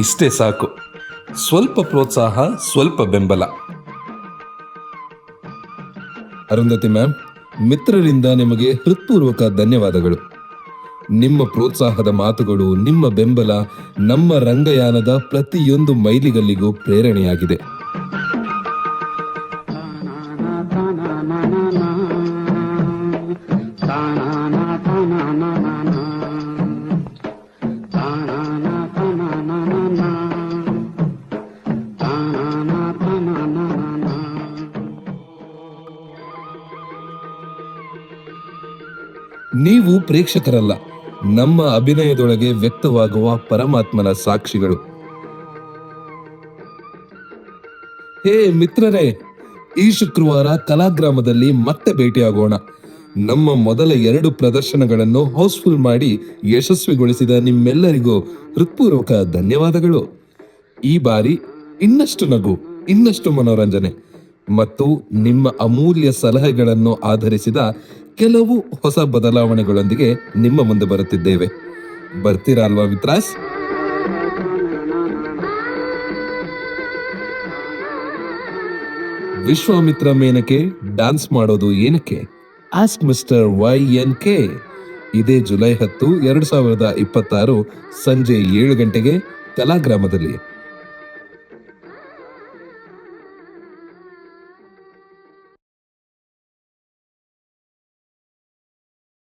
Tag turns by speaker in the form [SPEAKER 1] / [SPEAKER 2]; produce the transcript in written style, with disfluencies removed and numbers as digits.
[SPEAKER 1] ಇಷ್ಟೇ ಸಾಕು. ಸ್ವಲ್ಪ ಪ್ರೋತ್ಸಾಹ, ಸ್ವಲ್ಪ ಬೆಂಬಲ.
[SPEAKER 2] ಅರುಂಧತಿ ಮ್ಯಾಮ್, ಮಿತ್ರರಿಂದ ನಿಮಗೆ ಹೃತ್ಪೂರ್ವಕ ಧನ್ಯವಾದಗಳು. ನಿಮ್ಮ ಪ್ರೋತ್ಸಾಹದ ಮಾತುಗಳು, ನಿಮ್ಮ ಬೆಂಬಲ ನಮ್ಮ ರಂಗಯಾನದ ಪ್ರತಿಯೊಂದು ಮೈಲಿಗಲ್ಲಿಗೂ ಪ್ರೇರಣೆಯಾಗಿದೆ. ನೀವು ಪ್ರೇಕ್ಷಕರಲ್ಲ, ನಮ್ಮ ಅಭಿನಯದೊಳಗೆ ವ್ಯಕ್ತವಾಗುವ ಪರಮಾತ್ಮನ ಸಾಕ್ಷಿಗಳು. ಹೇ ಮಿತ್ರರೇ, ಈ ಶುಕ್ರವಾರ ಕಲಾಗ್ರಾಮದಲ್ಲಿ ಮತ್ತೆ ಭೇಟಿಯಾಗೋಣ. ನಮ್ಮ ಮೊದಲ 2 ಪ್ರದರ್ಶನಗಳನ್ನು ಹೌಸ್ಫುಲ್ ಮಾಡಿ ಯಶಸ್ವಿಗೊಳಿಸಿದ ನಿಮ್ಮೆಲ್ಲರಿಗೂ ಹೃತ್ಪೂರ್ವಕ ಧನ್ಯವಾದಗಳು. ಈ ಬಾರಿ ಇನ್ನಷ್ಟು ನಗು, ಇನ್ನಷ್ಟು ಮನೋರಂಜನೆ ಮತ್ತು ನಿಮ್ಮ ಅಮೂಲ್ಯ ಸಲಹೆಗಳನ್ನು ಆಧರಿಸಿದ ಕೆಲವು ಹೊಸ ಬದಲಾವಣೆಗಳೊಂದಿಗೆ ನಿಮ್ಮ ಮುಂದೆ ಬರುತ್ತಿದ್ದೇವೆ. ಬರ್ತೀರಾ ಅಲ್ವಾ ಮಿತ್ರಾಸ್? ವಿಶ್ವಾಮಿತ್ರ ಮೇನಕೆ ಡ್ಯಾನ್ಸ್ ಮಾಡೋದು ಏನಕ್ಕೆ? Ask mister YNK. ಇದೇ ಜುಲೈ 10, 2026 ಸಂಜೆ 7 ಗಂಟೆಗೆ ಕಲಾಗ್ರಾಮದಲ್ಲಿ.